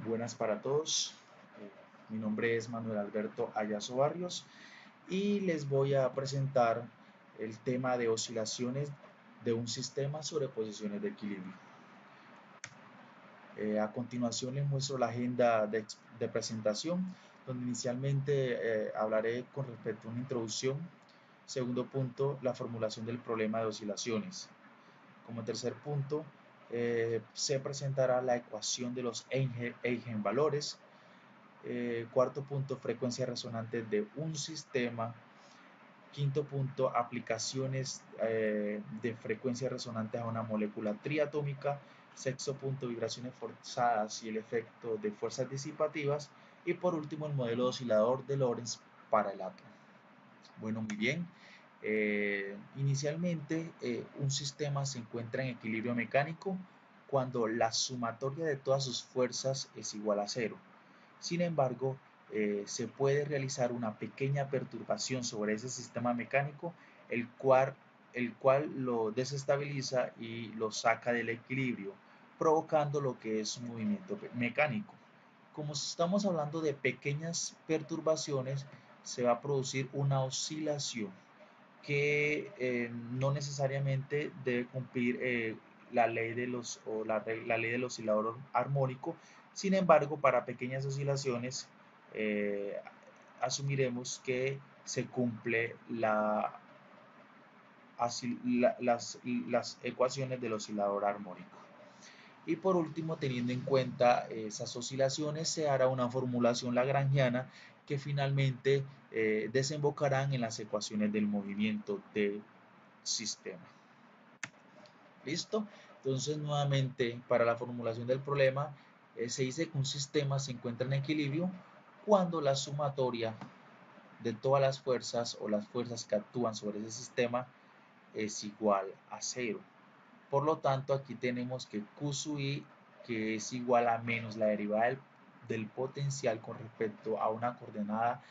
Buenas para todos. Mi nombre es Manuel Alberto Ayazo Barrios y les voy a presentar el tema de oscilaciones de un sistema sobre posiciones de equilibrio. A continuación les muestro la agenda de presentación, donde inicialmente hablaré con respecto a una introducción. Segundo punto, la formulación del problema de oscilaciones. Como tercer punto, se presentará la ecuación de los eigenvalores. Cuarto punto, frecuencia resonante de un sistema. Quinto punto, aplicaciones de frecuencias resonantes a una molécula triatómica. Sexto punto, vibraciones forzadas y el efecto de fuerzas disipativas. Y por último, el modelo oscilador de Lorentz para el átomo. Bueno, muy bien. Inicialmente, un sistema se encuentra en equilibrio mecánico cuando la sumatoria de todas sus fuerzas es igual a cero. Sin embargo, se puede realizar una pequeña perturbación sobre ese sistema mecánico, el cual lo desestabiliza y lo saca del equilibrio, provocando lo que es un movimiento mecánico. Como estamos hablando de pequeñas perturbaciones, se va a producir una oscilación que no necesariamente debe cumplir la ley de la ley del oscilador armónico. Sin embargo, para pequeñas oscilaciones eh, asumiremos que se cumple las ecuaciones del oscilador armónico. Y por último, teniendo en cuenta esas oscilaciones, se hará una formulación lagrangiana que finalmente desembocarán en las ecuaciones del movimiento del sistema. ¿Listo? Entonces, nuevamente, para la formulación del problema, se dice que un sistema se encuentra en equilibrio cuando la sumatoria de todas las fuerzas o las fuerzas que actúan sobre ese sistema es igual a cero. Por lo tanto, aquí tenemos que Q sub I, que es igual a menos la derivada del potencial con respecto a una coordenada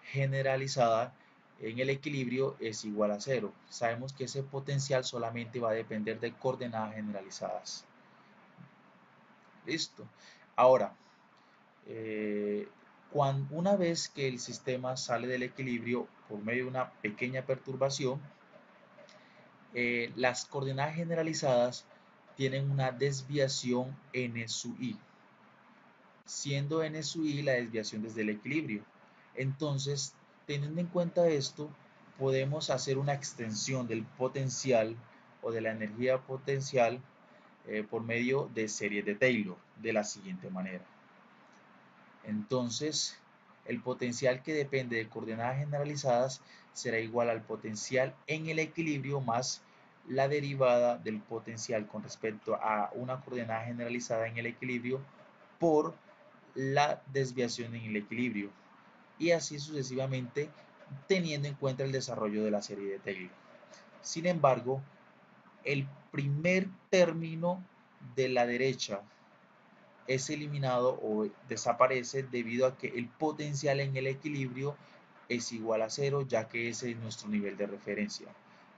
generalizada en el equilibrio, es igual a cero. Sabemos que ese potencial solamente va a depender de coordenadas generalizadas. Listo. Ahora, una vez que el sistema sale del equilibrio por medio de una pequeña perturbación, las coordenadas generalizadas tienen una desviación n sub i, siendo n sub i la desviación desde el equilibrio. Entonces, teniendo en cuenta esto, podemos hacer una extensión del potencial o de la energía potencial por medio de series de Taylor de la siguiente manera. Entonces, el potencial que depende de coordenadas generalizadas será igual al potencial en el equilibrio más la derivada del potencial con respecto a una coordenada generalizada en el equilibrio por la desviación en el equilibrio, y así sucesivamente, teniendo en cuenta el desarrollo de la serie de Taylor. Sin embargo, el primer término de la derecha es eliminado o desaparece debido a que el potencial en el equilibrio es igual a cero, ya que ese es nuestro nivel de referencia.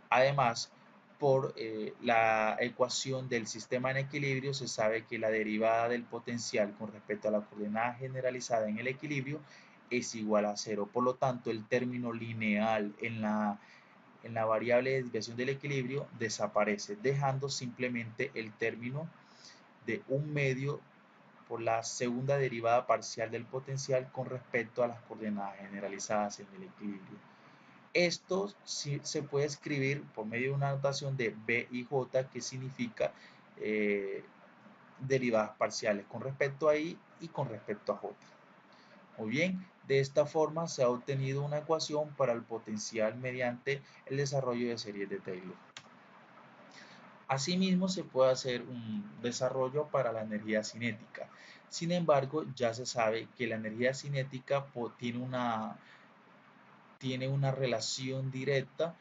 Además, por la ecuación del sistema en equilibrio, se sabe que la derivada del potencial con respecto a la coordenada generalizada en el equilibrio es igual a cero. Por lo tanto, el término lineal en la variable de desviación del equilibrio desaparece, dejando simplemente el término de un medio por la segunda derivada parcial del potencial con respecto a las coordenadas generalizadas en el equilibrio. Esto sí se puede escribir por medio de una notación de B y J, que significa derivadas parciales con respecto a I y con respecto a J. Muy bien, de esta forma se ha obtenido una ecuación para el potencial mediante el desarrollo de series de Taylor. Asimismo, se puede hacer un desarrollo para la energía cinética. Sin embargo, ya se sabe que la energía cinética tiene una relación directa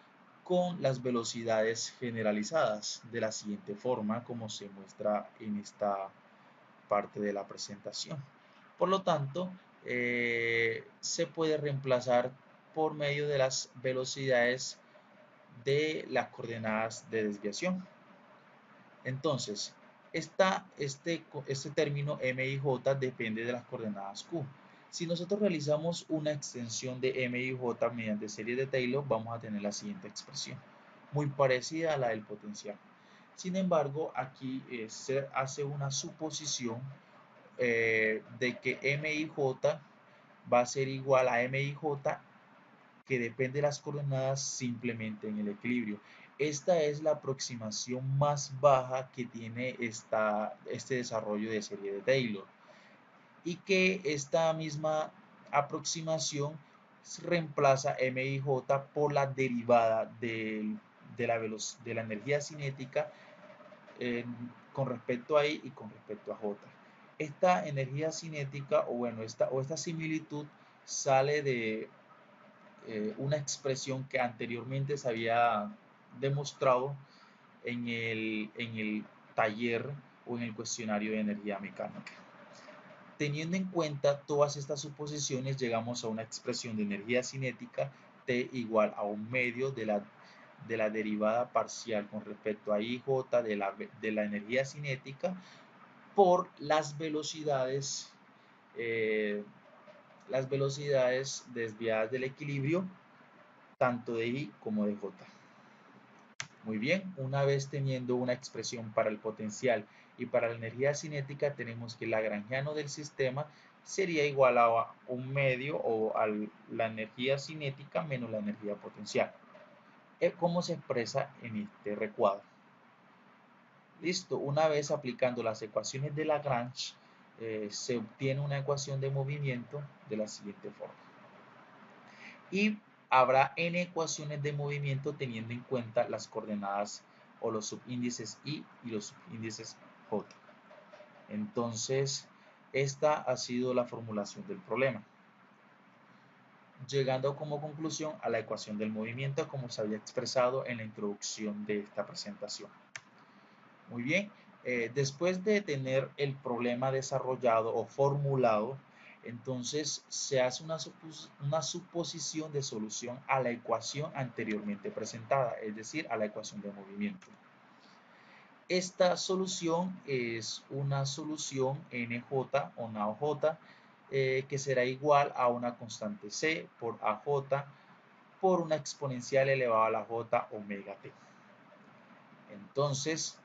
con las velocidades generalizadas, de la siguiente forma como se muestra en esta parte de la presentación. Por lo tanto, se puede reemplazar por medio de las velocidades de las coordenadas de desviación. Entonces, Este término M y J depende de las coordenadas Q. Si nosotros realizamos una extensión de M y J mediante serie de Taylor, vamos a tener la siguiente expresión, muy parecida a la del potencial. Sin embargo, aquí se hace una suposición de que M y J va a ser igual a M y J, que depende de las coordenadas simplemente en el equilibrio. Esta es la aproximación más baja que tiene este desarrollo de serie de Taylor, y que esta misma aproximación reemplaza M y J por la derivada de la energía cinética con respecto a I y con respecto a J. Esta energía cinética, o bueno, esta similitud sale de una expresión que anteriormente se había demostrado en el taller o en el cuestionario de energía mecánica. Teniendo en cuenta todas estas suposiciones, llegamos a una expresión de energía cinética T igual a un medio de la derivada parcial con respecto a IJ de la energía cinética por las velocidades desviadas del equilibrio, tanto de I como de J. Muy bien, una vez teniendo una expresión para el potencial y para la energía cinética, tenemos que el lagrangiano del sistema sería igual a un medio o a la energía cinética menos la energía potencial. ¿Cómo se expresa en este recuadro? Listo, una vez aplicando las ecuaciones de Lagrange, se obtiene una ecuación de movimiento de la siguiente forma. Y habrá n ecuaciones de movimiento teniendo en cuenta las coordenadas o los subíndices I y los subíndices J. Entonces, esta ha sido la formulación del problema, llegando como conclusión a la ecuación del movimiento como se había expresado en la introducción de esta presentación. Muy bien, después de tener el problema desarrollado o formulado, entonces se hace una suposición de solución a la ecuación anteriormente presentada, es decir, a la ecuación de movimiento. Esta solución es una solución NJ o NaOJ que será igual a una constante C por AJ por una exponencial elevada a la J omega T. Entonces,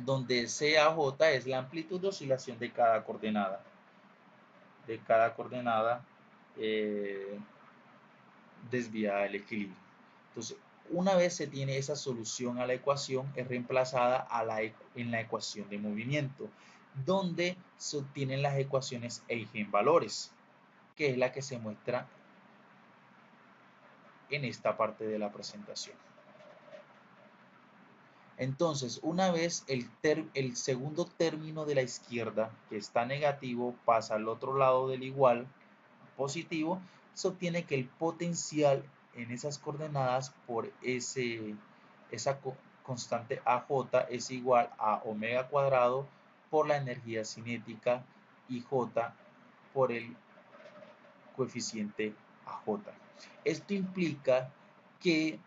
donde CAJ es la amplitud de oscilación de cada coordenada. Desviada del equilibrio. Entonces, una vez se tiene esa solución a la ecuación, es reemplazada en la ecuación de movimiento, donde se obtienen las ecuaciones eigenvalores, que es la que se muestra en esta parte de la presentación. Entonces, una vez el segundo término de la izquierda, que está negativo, pasa al otro lado del igual, positivo, se obtiene que el potencial en esas coordenadas por esa constante AJ es igual a omega cuadrado por la energía cinética y J por el coeficiente AJ. Esto implica que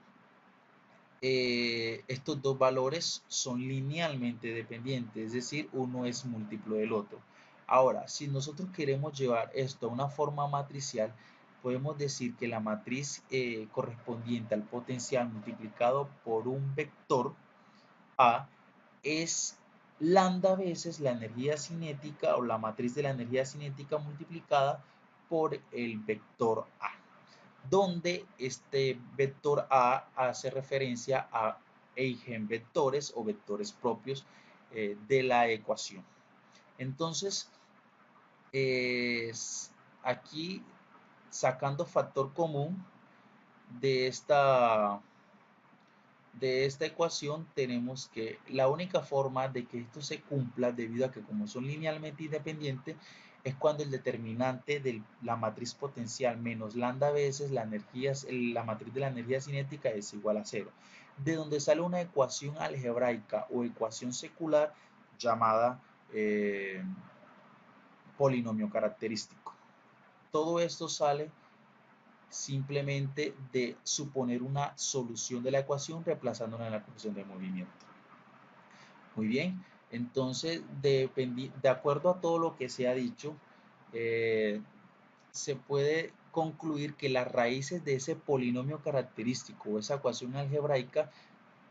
estos dos valores son linealmente dependientes, es decir, uno es múltiplo del otro. Ahora, si nosotros queremos llevar esto a una forma matricial, podemos decir que la matriz correspondiente al potencial multiplicado por un vector A es lambda veces la energía cinética o la matriz de la energía cinética multiplicada por el vector A, donde este vector A hace referencia a eigenvectores o vectores propios de la ecuación. Entonces, aquí sacando factor común de esta ecuación, tenemos que la única forma de que esto se cumpla, debido a que como son linealmente independientes, es cuando el determinante de la matriz potencial menos lambda veces la matriz de la energía cinética es igual a 0, de donde sale una ecuación algebraica o ecuación secular llamada polinomio característico. Todo esto sale simplemente de suponer una solución de la ecuación reemplazándola en la ecuación de movimiento. Muy bien, Entonces, de acuerdo a todo lo que se ha dicho, eh, se puede concluir que las raíces de ese polinomio característico o esa ecuación algebraica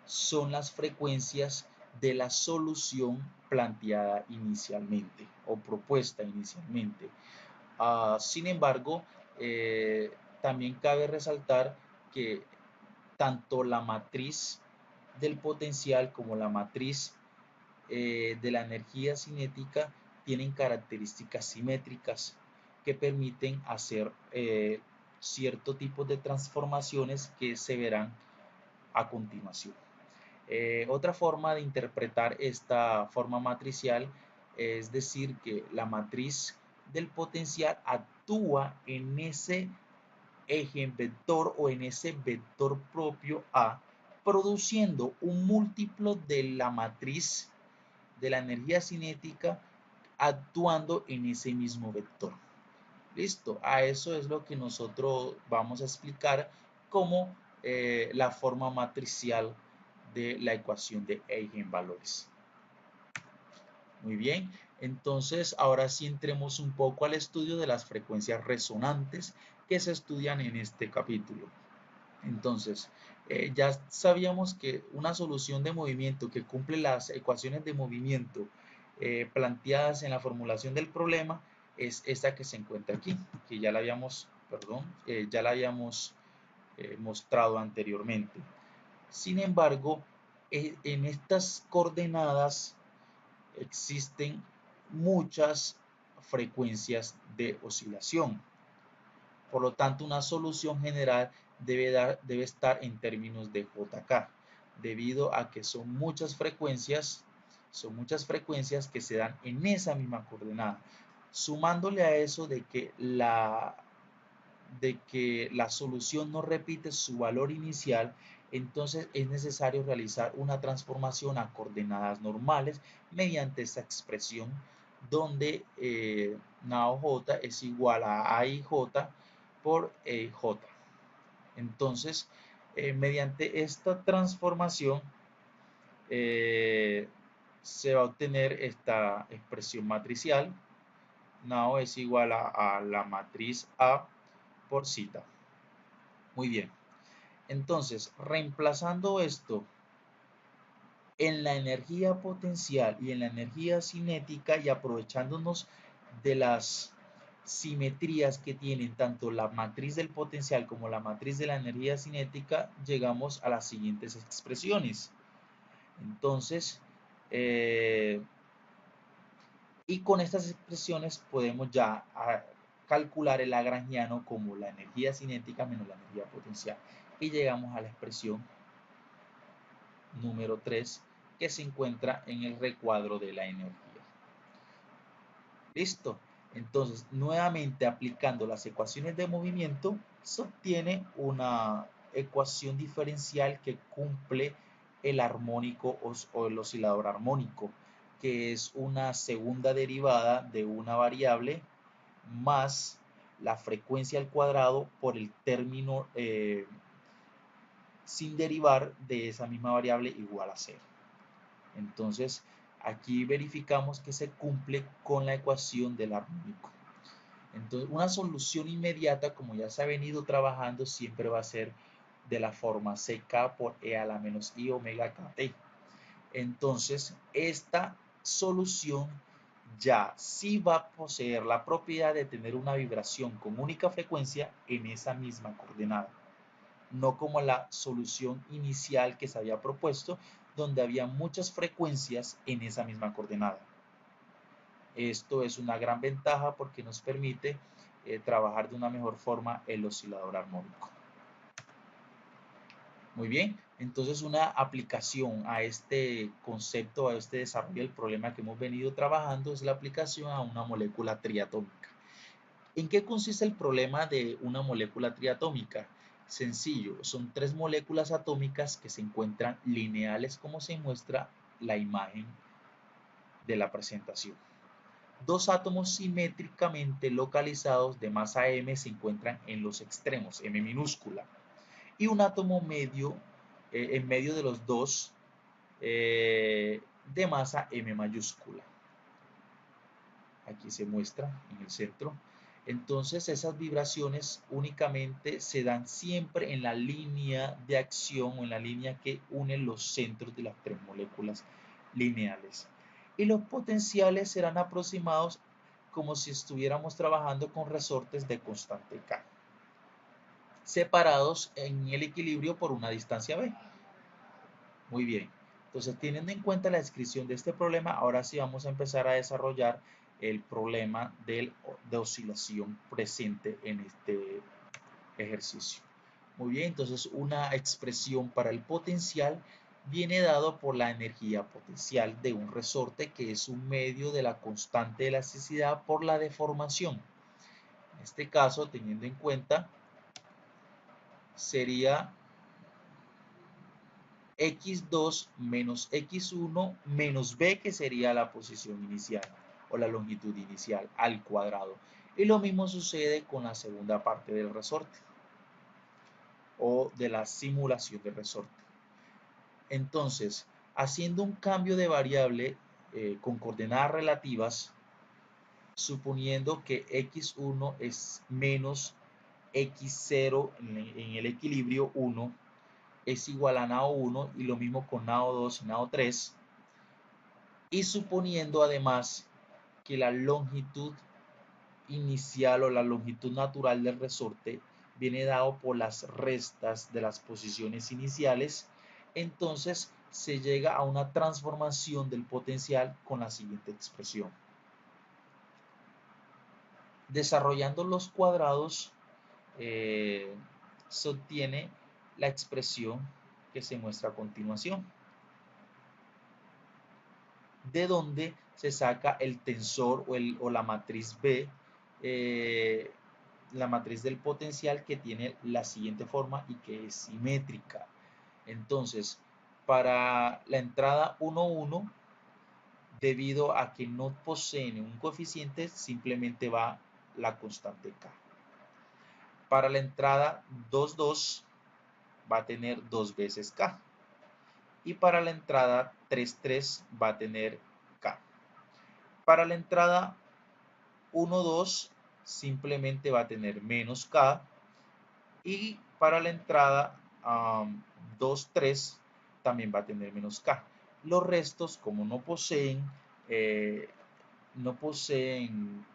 son las frecuencias de la solución planteada inicialmente o propuesta inicialmente. Sin embargo, también cabe resaltar que tanto la matriz del potencial como la matriz de la energía cinética tienen características simétricas que permiten hacer cierto tipo de transformaciones que se verán a continuación. Otra forma de interpretar esta forma matricial es decir que la matriz del potencial actúa en ese eje vector o en ese vector propio A, produciendo un múltiplo de la matriz de la energía cinética actuando en ese mismo vector. Listo, a eso es lo que nosotros vamos a explicar como la forma matricial de la ecuación de eigenvalores. Muy bien, entonces ahora sí entremos un poco al estudio de las frecuencias resonantes que se estudian en este capítulo. Entonces, ya sabíamos que una solución de movimiento que cumple las ecuaciones de movimiento planteadas en la formulación del problema es esta que se encuentra aquí, que ya la habíamos, ya la habíamos mostrado anteriormente. Sin embargo, en estas coordenadas existen muchas frecuencias de oscilación. Por lo tanto, una solución general debe estar en términos de JK, debido a que son muchas frecuencias que se dan en esa misma coordenada. Sumándole a eso de que la solución no repite su valor inicial, entonces es necesario realizar una transformación a coordenadas normales mediante esta expresión donde NaOJ es igual a AIJ por EIJ. Entonces, mediante esta transformación se va a obtener esta expresión matricial. NaO es igual a la matriz A por zeta. Muy bien. Entonces, reemplazando esto en la energía potencial y en la energía cinética y aprovechándonos de las simetrías que tienen tanto la matriz del potencial como la matriz de la energía cinética, llegamos a las siguientes expresiones. Entonces, y con estas expresiones podemos ya calcular el lagrangiano como la energía cinética menos la energía potencial. Y llegamos a la expresión número 3 que se encuentra en el recuadro de la energía. Listo. Entonces, nuevamente aplicando las ecuaciones de movimiento, se obtiene una ecuación diferencial que cumple el armónico o el oscilador armónico, que es una segunda derivada de una variable más la frecuencia al cuadrado por el término sin derivar de esa misma variable igual a 0. Entonces, aquí verificamos que se cumple con la ecuación del armónico. Entonces, una solución inmediata, como ya se ha venido trabajando, siempre va a ser de la forma CK por E a la menos I omega KT. Entonces, esta solución ya sí va a poseer la propiedad de tener una vibración con única frecuencia en esa misma coordenada, no como la solución inicial que se había propuesto, donde había muchas frecuencias en esa misma coordenada. Esto es una gran ventaja porque nos permite trabajar de una mejor forma el oscilador armónico. Muy bien, entonces una aplicación a este concepto, a este desarrollo del problema que hemos venido trabajando es la aplicación a una molécula triatómica. ¿En qué consiste el problema de una molécula triatómica? Sencillo, son 3 moléculas atómicas que se encuentran lineales como se muestra la imagen de la presentación. 2 átomos simétricamente localizados de masa m se encuentran en los extremos, m minúscula, y un átomo medio en medio de los dos de masa M mayúscula. Aquí se muestra en el centro. Entonces esas vibraciones únicamente se dan siempre en la línea de acción o en la línea que une los centros de las tres moléculas lineales. Y los potenciales serán aproximados como si estuviéramos trabajando con resortes de constante K, separados en el equilibrio por una distancia B. Muy bien. Entonces, teniendo en cuenta la descripción de este problema, ahora sí vamos a empezar a desarrollar el problema de oscilación presente en este ejercicio. Muy bien, entonces una expresión para el potencial viene dado por la energía potencial de un resorte que es un medio de la constante de elasticidad por la deformación. En este caso, teniendo en cuenta, sería x2 menos x1 menos b, que sería la posición inicial o la longitud inicial al cuadrado. Y lo mismo sucede con la segunda parte del resorte o de la simulación del resorte. Entonces, haciendo un cambio de variable con coordenadas relativas, suponiendo que x1 es menos x0 en el equilibrio 1, es igual a nado 1, y lo mismo con nado 2 y nado 3, y suponiendo además que la longitud inicial o la longitud natural del resorte viene dado por las restas de las posiciones iniciales, entonces se llega a una transformación del potencial con la siguiente expresión. Desarrollando los cuadrados, se obtiene la expresión que se muestra a continuación, de donde se saca el tensor o la matriz B, la matriz del potencial, que tiene la siguiente forma y que es simétrica. Entonces, para la entrada 1, 1, debido a que no poseen un coeficiente, simplemente va la constante K. Para la entrada 2, 2, va a tener 2 veces K. Y para la entrada 3, 3, va a tener K. Para la entrada 1, 2, simplemente va a tener menos K. Y para la entrada 2, 3, también va a tener menos K. Los restos, como no poseen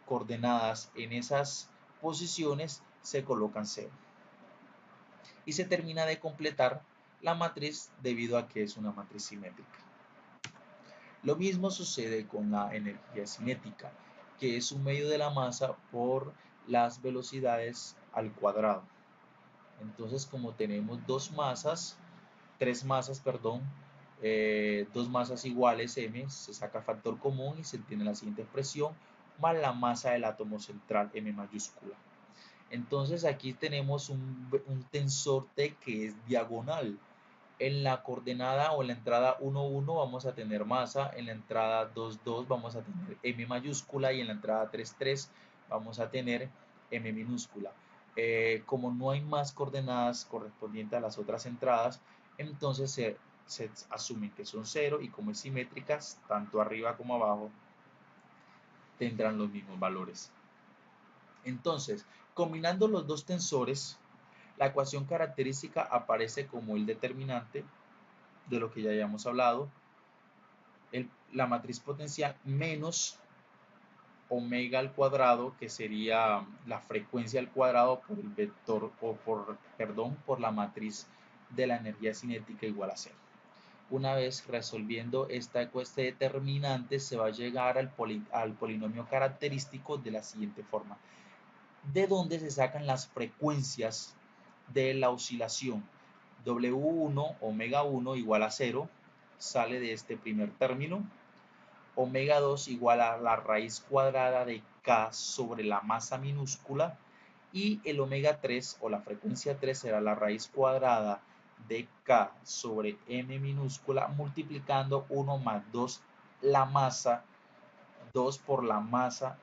coordenadas en esas posiciones, se colocan 0. Y se termina de completar la matriz debido a que es una matriz simétrica. Lo mismo sucede con la energía cinética, que es un medio de la masa por las velocidades al cuadrado. Entonces, como tenemos dos masas iguales m, se saca factor común y se tiene la siguiente expresión, más la masa del átomo central m mayúscula. Entonces aquí tenemos un tensor T que es diagonal. En la coordenada o en la entrada 1, 1 vamos a tener masa, en la entrada 2, 2 vamos a tener m mayúscula, y en la entrada 3, 3 vamos a tener m minúscula. Como no hay más coordenadas correspondientes a las otras entradas, entonces se asumen que son 0, y como es simétricas, tanto arriba como abajo tendrán los mismos valores. Entonces, combinando los dos tensores, la ecuación característica aparece como el determinante de lo que ya hayamos hablado, la matriz potencial menos omega al cuadrado, que sería la frecuencia al cuadrado por el vector, por la matriz de la energía cinética, igual a 0. Una vez resolviendo este determinante, se va a llegar al polinomio característico de la siguiente forma, de donde se sacan las frecuencias de la oscilación. W1, omega 1 igual a 0, sale de este primer término. Omega 2 igual a la raíz cuadrada de K sobre la masa minúscula. Y el omega 3 o la frecuencia 3 será la raíz cuadrada de K sobre M minúscula, multiplicando 1 más 2 la masa, 2 por la masa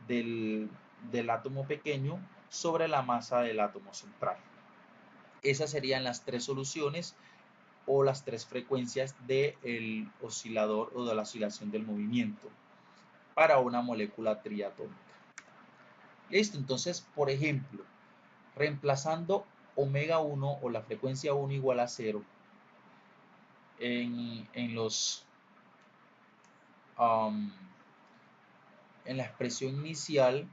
del átomo pequeño sobre la masa del átomo central. Esas serían las tres soluciones o las tres frecuencias del oscilador o de la oscilación del movimiento para una molécula triatómica. Listo, entonces, por ejemplo, reemplazando omega 1 o la frecuencia 1 igual a 0 en los en la expresión inicial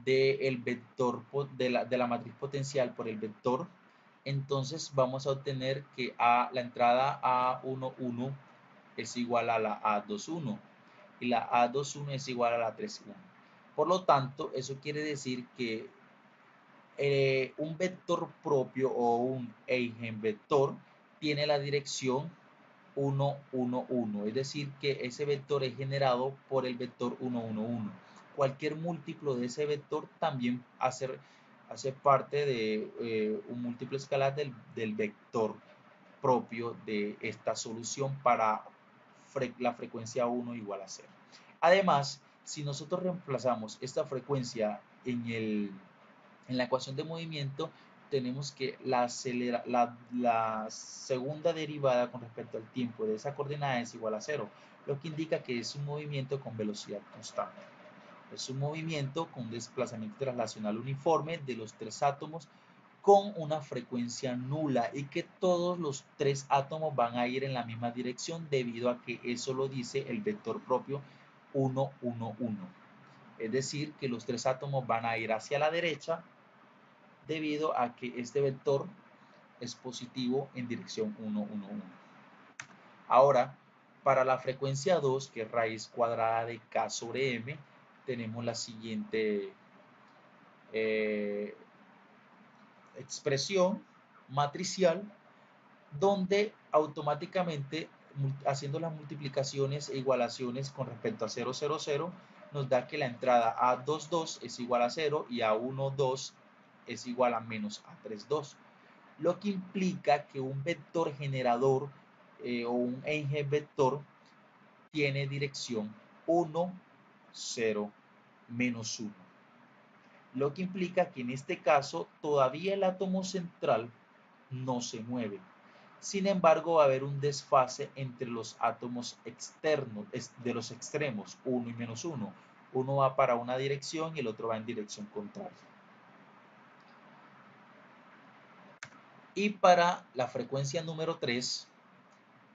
del vector de la matriz potencial por el vector, entonces vamos a obtener que la entrada A11 es igual a la A21 y la A21 es igual a la 31. Por lo tanto, eso quiere decir que un vector propio o un eigenvector tiene la dirección 1, 1, 1, es decir, que ese vector es generado por el vector 1, 1, 1. Cualquier múltiplo de ese vector también hace parte de un múltiplo escalar del vector propio de esta solución para la frecuencia 1 igual a 0. Además, si nosotros reemplazamos esta frecuencia en la ecuación de movimiento, tenemos que la segunda derivada con respecto al tiempo de esa coordenada es igual a 0, lo que indica que es un movimiento con velocidad constante. Es un movimiento con desplazamiento traslacional uniforme de los tres átomos con una frecuencia nula y que todos los tres átomos van a ir en la misma dirección debido a que eso lo dice el vector propio 1, 1, 1. Es decir, que los tres átomos van a ir hacia la derecha debido a que este vector es positivo en dirección 1, 1, 1. Ahora, para la frecuencia 2, que es raíz cuadrada de k sobre m, tenemos la siguiente expresión matricial, donde automáticamente, haciendo las multiplicaciones e igualaciones con respecto a 0, 0, 0, nos da que la entrada A22 es igual a 0 y A12 es igual a menos A32, lo que implica que un vector generador o un eigenvector tiene dirección 1, 0, menos 1, lo que implica que en este caso todavía el átomo central no se mueve. Sin embargo, va a haber un desfase entre los átomos externos, de los extremos, 1 y menos 1. Uno va para una dirección y el otro va en dirección contraria. Y para la frecuencia número 3,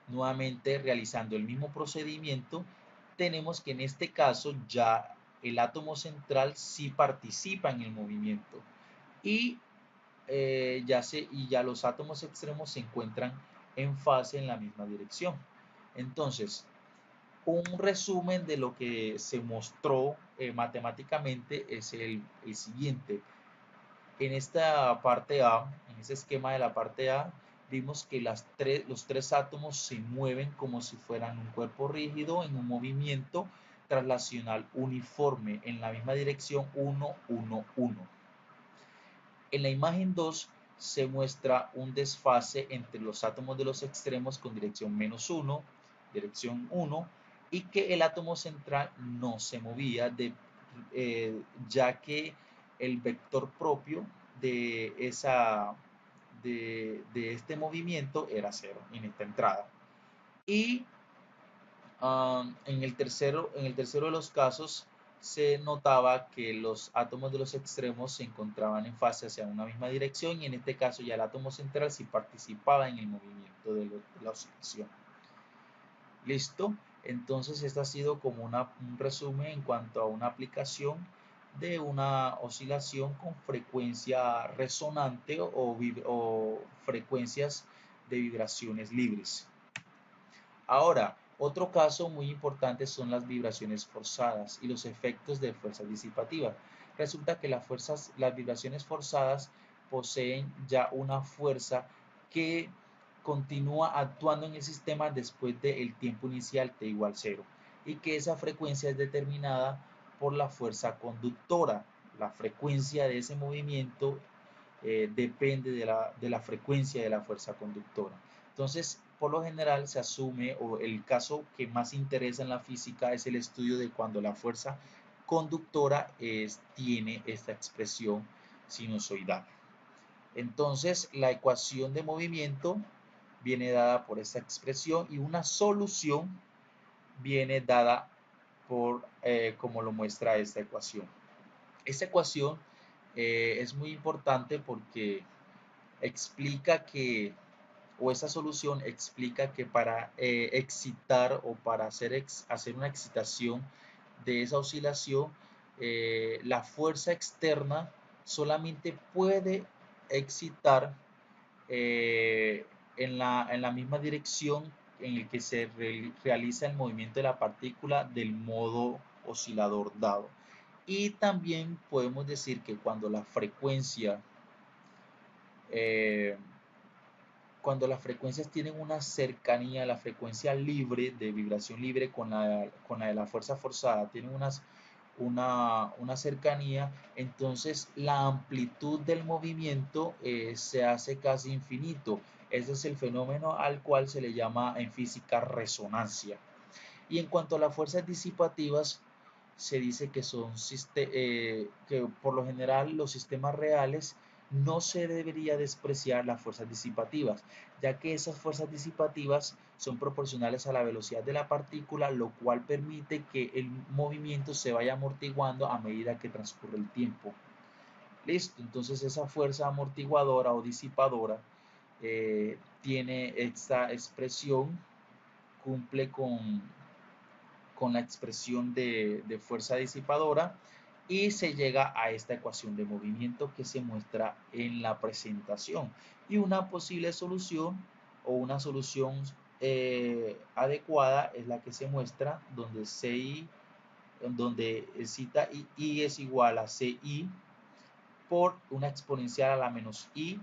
nuevamente realizando el mismo procedimiento, tenemos que en este caso ya el átomo central sí participa en el movimiento y ya los átomos extremos se encuentran en fase en la misma dirección. Entonces, un resumen de lo que se mostró matemáticamente es el siguiente. En esta parte A, en ese esquema de la parte A, vimos que los tres átomos se mueven como si fueran un cuerpo rígido en un movimiento traslacional uniforme en la misma dirección 1, 1, 1. En la imagen 2 se muestra un desfase entre los átomos de los extremos con dirección menos 1, dirección 1, y que el átomo central no se movía ya que el vector propio de, de este movimiento era 0 en esta entrada. Y en el tercero de los casos se notaba que los átomos de los extremos se encontraban en fase hacia una misma dirección y en este caso ya el átomo central sí participaba en el movimiento de la oscilación. Listo, entonces este ha sido como un resumen en cuanto a una aplicación de una oscilación con frecuencia resonante o frecuencias de vibraciones libres. Ahora, otro caso muy importante son las vibraciones forzadas y los efectos de fuerza disipativa. Resulta que las vibraciones forzadas poseen ya una fuerza que continúa actuando en el sistema después del tiempo inicial t igual 0 y que esa frecuencia es determinada por la fuerza conductora. La frecuencia de ese movimiento depende de la frecuencia de la fuerza conductora. Entonces, por lo general se asume, o el caso que más interesa en la física es el estudio de cuando la fuerza conductora tiene esta expresión sinusoidal. Entonces, la ecuación de movimiento viene dada por esta expresión y una solución viene dada por como lo muestra esta ecuación. Esta ecuación es muy importante porque explica que, o esta solución explica que para excitar o para hacer una excitación de esa oscilación, la fuerza externa solamente puede excitar en la misma dirección en el que se realiza el movimiento de la partícula del modo oscilador dado. Y también podemos decir que eh, cuando las frecuencias tienen una cercanía, la frecuencia libre de vibración libre con la de la fuerza forzada, tienen una cercanía, entonces la amplitud del movimiento se hace casi infinito. Ese es el fenómeno al cual se le llama en física resonancia. Y en cuanto a las fuerzas disipativas, se dice que por lo general los sistemas reales no se debería despreciar las fuerzas disipativas, ya que esas fuerzas disipativas son proporcionales a la velocidad de la partícula, lo cual permite que el movimiento se vaya amortiguando a medida que transcurre el tiempo. Listo, entonces esa fuerza amortiguadora o disipadora tiene esta expresión, cumple con la expresión de fuerza disipadora y se llega a esta ecuación de movimiento que se muestra en la presentación. Y una posible solución o una solución adecuada es la que se muestra donde CI, donde cita I es igual a CI por una exponencial a la menos I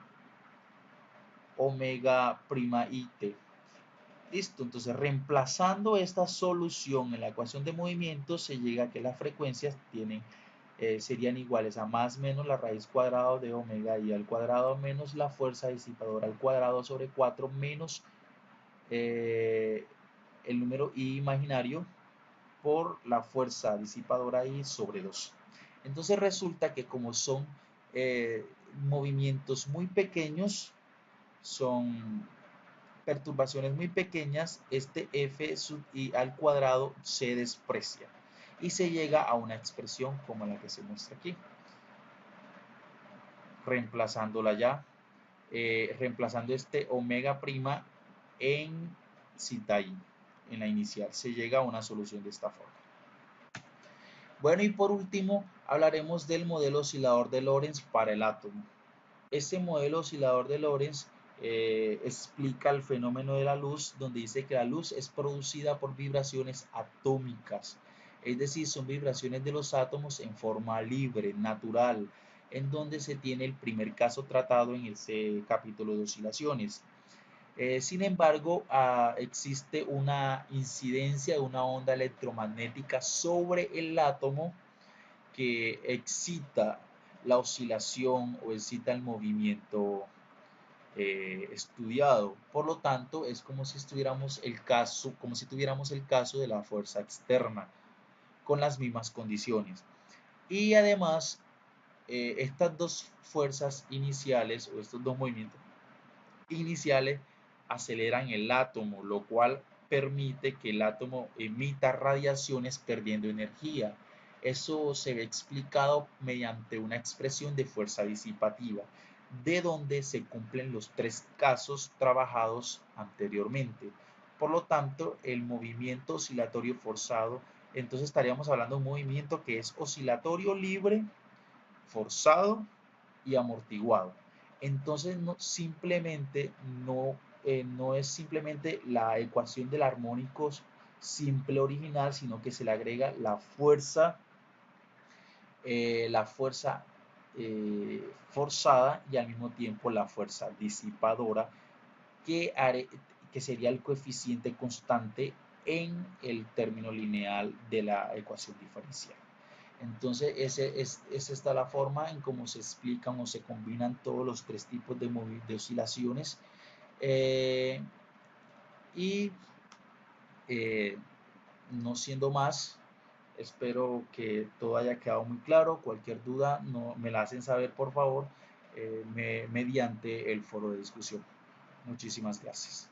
omega prima IT. Listo, entonces reemplazando esta solución en la ecuación de movimiento se llega a que las frecuencias serían iguales a más menos la raíz cuadrada de omega i al cuadrado menos la fuerza disipadora al cuadrado sobre 4 menos el número i imaginario por la fuerza disipadora i sobre 2. Entonces resulta que como son movimientos muy pequeños, son perturbaciones muy pequeñas, este f sub i al cuadrado se desprecia y se llega a una expresión como la que se muestra aquí. Reemplazándola ya, reemplazando este omega prima en cita i, en la inicial, se llega a una solución de esta forma. Bueno, y por último hablaremos del modelo oscilador de Lorentz para el átomo. Este modelo oscilador de Lorentz explica el fenómeno de la luz, donde dice que la luz es producida por vibraciones atómicas, es decir, son vibraciones de los átomos en forma libre, natural, en donde se tiene el primer caso tratado en ese capítulo de oscilaciones. Sin embargo, existe una incidencia de una onda electromagnética sobre el átomo que excita la oscilación o excita el movimiento estudiado. Por lo tanto, es como si tuviéramos el caso de la fuerza externa con las mismas condiciones. Y además, estas dos fuerzas iniciales o estos dos movimientos iniciales aceleran el átomo, lo cual permite que el átomo emita radiaciones perdiendo energía. Eso se ve explicado mediante una expresión de fuerza disipativa, de donde se cumplen los tres casos trabajados anteriormente. Por lo tanto, el movimiento oscilatorio forzado, entonces estaríamos hablando de un movimiento que es oscilatorio libre, forzado y amortiguado. Entonces no es simplemente la ecuación del armónico simple original, sino que se le agrega la fuerza forzada y al mismo tiempo la fuerza disipadora, que sería el coeficiente constante en el término lineal de la ecuación diferencial. Entonces, esa está la forma en cómo se explican o se combinan todos los tres tipos de oscilaciones. Y no siendo más, espero que todo haya quedado muy claro. Cualquier duda no, me la hacen saber, por favor, mediante el foro de discusión. Muchísimas gracias.